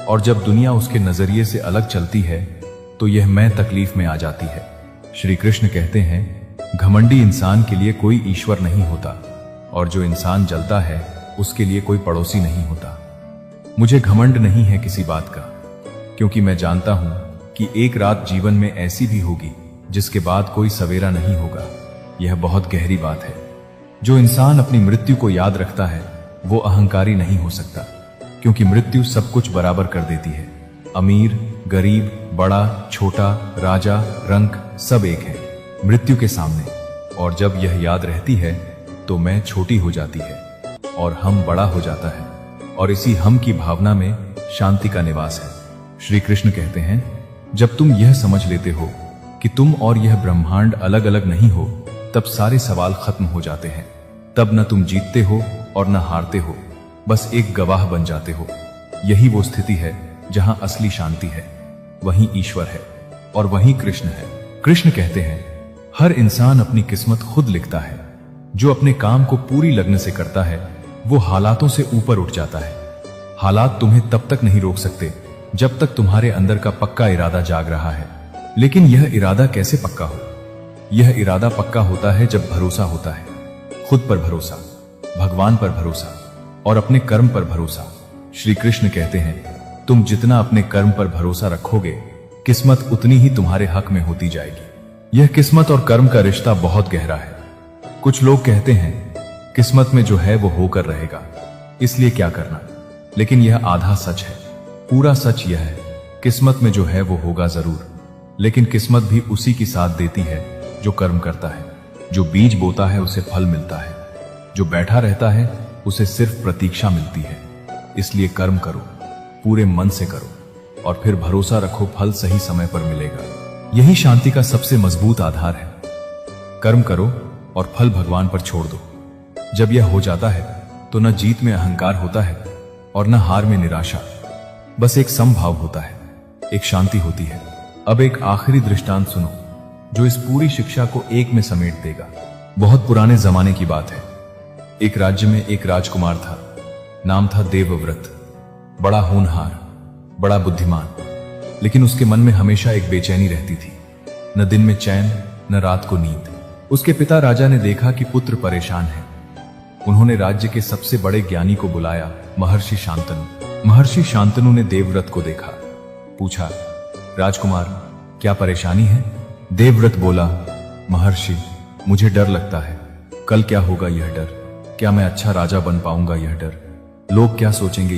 और जब दुनिया उसके नजरिए से अलग चलती है तो यह मैं तकलीफ में आ जाती है। श्री कृष्ण कहते हैं, घमंडी इंसान के लिए कोई ईश्वर नहीं होता, और जो इंसान जलता है उसके लिए कोई पड़ोसी नहीं होता। मुझे घमंड नहीं है किसी बात का, क्योंकि मैं जानता हूं कि एक रात जीवन में ऐसी भी होगी जिसके बाद कोई सवेरा नहीं होगा। यह बहुत गहरी बात है। जो इंसान अपनी मृत्यु को याद रखता है वो अहंकारी नहीं हो सकता, क्योंकि मृत्यु सब कुछ बराबर कर देती है। अमीर, गरीब, बड़ा, छोटा, राजा, रंक सब एक है मृत्यु के सामने। और जब यह याद रहती है तो मैं छोटी हो जाती है और हम बड़ा हो जाता है, और इसी हम की भावना में शांति का निवास है। श्री कृष्ण कहते हैं, जब तुम यह समझ लेते हो कि तुम और यह ब्रह्मांड अलग अलग नहीं हो, तब सारे सवाल खत्म हो जाते हैं। तब न तुम जीतते हो और न हारते हो, बस एक गवाह बन जाते हो। यही वो स्थिति है जहां असली शांति है, वहीं ईश्वर है और वहीं कृष्ण है। कृष्ण कहते हैं, हर इंसान अपनी किस्मत खुद लिखता है। जो अपने काम को पूरी लगन से करता है वो हालातों से ऊपर उठ जाता है। हालात तुम्हें तब तक नहीं रोक सकते जब तक तुम्हारे अंदर का पक्का इरादा जाग रहा है। लेकिन यह इरादा कैसे पक्का हो? यह इरादा पक्का होता है जब भरोसा होता है, खुद पर भरोसा, भगवान पर भरोसा और अपने कर्म पर भरोसा। श्री कृष्ण कहते हैं, तुम जितना अपने कर्म पर भरोसा रखोगे, किस्मत उतनी ही तुम्हारे हक में होती जाएगी। यह किस्मत और कर्म का रिश्ता बहुत गहरा है। कुछ लोग कहते हैं, किस्मत में जो है वो होकर रहेगा, इसलिए क्या करना। लेकिन यह आधा सच है। पूरा सच यह है, किस्मत में जो है वो होगा जरूर, लेकिन किस्मत भी उसी की साथ देती है जो कर्म करता है। जो बीज बोता है उसे फल मिलता है, जो बैठा रहता है उसे सिर्फ प्रतीक्षा मिलती है। इसलिए कर्म करो, पूरे मन से करो, और फिर भरोसा रखो फल सही समय पर मिलेगा। यही शांति का सबसे मजबूत आधार है। कर्म करो और फल भगवान पर छोड़ दो। जब यह हो जाता है तो न जीत में अहंकार होता है और न हार में निराशा, बस एक समभाव होता है, एक शांति होती है। अब एक आखिरी दृष्टांत सुनो जो इस पूरी शिक्षा को एक में समेट देगा। बहुत पुराने जमाने की बात है। एक राज्य में एक राजकुमार था, नाम था देवव्रत। बड़ा होनहार, बड़ा बुद्धिमान, लेकिन उसके मन में हमेशा एक बेचैनी रहती थी। न दिन में चैन, न रात को नींद। उसके पिता राजा ने देखा कि पुत्र परेशान है। उन्होंने राज्य के सबसे बड़े ज्ञानी को बुलाया, महर्षि शांतनु। महर्षि शांतनु ने देवव्रत को देखा, पूछा, राजकुमार क्या परेशानी है? देवव्रत बोला, महर्षि मुझे डर लगता है। कल क्या होगा यह डर, क्या मैं अच्छा राजा बन पाऊंगा यह डर, लोग क्या सोचेंगे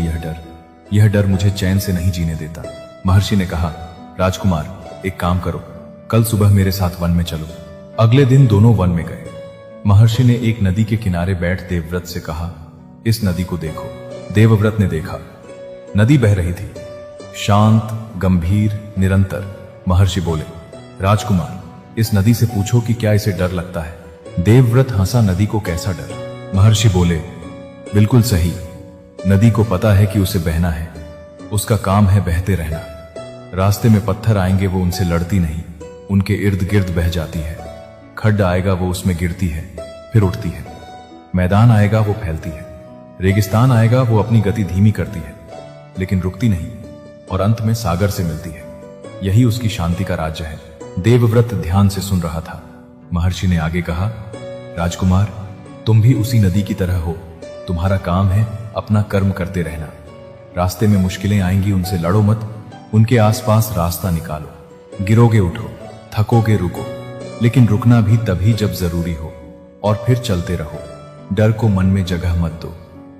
यह डर मुझे चैन से नहीं जीने देता। महर्षि ने कहा, राजकुमार एक काम करो, कल सुबह मेरे साथ वन में चलो। अगले दिन दोनों वन में गए। महर्षि ने एक नदी के किनारे बैठ देवव्रत से कहा, इस नदी को देखो। देवव्रत ने देखा, नदी बह रही थी, शांत, गंभीर, निरंतर। महर्षि बोले, राजकुमार इस नदी से पूछो कि क्या इसे डर लगता है। देवव्रत हंसा, नदी को कैसा डर? महर्षि बोले, बिल्कुल सही, नदी को पता है कि उसे बहना है, उसका काम है बहते रहना। रास्ते में पत्थर आएंगे वो उनसे लड़ती नहीं, उनके इर्द गिर्द बह जाती है। खड्ड आएगा वो उसमें गिरती है, फिर उठती है। मैदान आएगा वो फैलती है, रेगिस्तान आएगा वो अपनी गति धीमी करती है, लेकिन रुकती नहीं, और अंत में सागर से मिलती है। यही उसकी शांति का राज्य है। देवव्रत ध्यान से सुन रहा था। महर्षि ने आगे कहा, राजकुमार तुम भी उसी नदी की तरह हो। तुम्हारा काम है अपना कर्म करते रहना। रास्ते में मुश्किलें आएंगी, उनसे लड़ो मत, उनके आसपास रास्ता निकालो। गिरोगे उठो, थकोगे रुको, लेकिन रुकना भी तभी जब जरूरी हो, और फिर चलते रहो। डर को मन में जगह मत दो।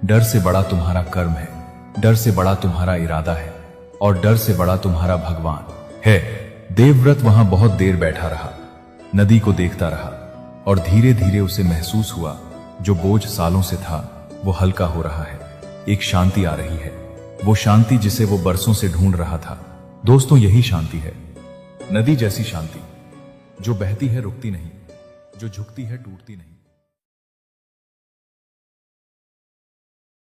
डर से बड़ा तुम्हारा कर्म है, डर से बड़ा तुम्हारा इरादा है, और डर से बड़ा तुम्हारा भगवान है। देवव्रत वहां बहुत देर बैठा रहा, नदी को देखता रहा, और धीरे धीरे उसे महसूस हुआ जो बोझ सालों से था वो हल्का हो रहा है। एक शांति आ रही है, वो शांति जिसे वो बरसों से ढूंढ रहा था। दोस्तों यही शांति है, नदी जैसी शांति, जो बहती है रुकती नहीं, जो झुकती है टूटती नहीं।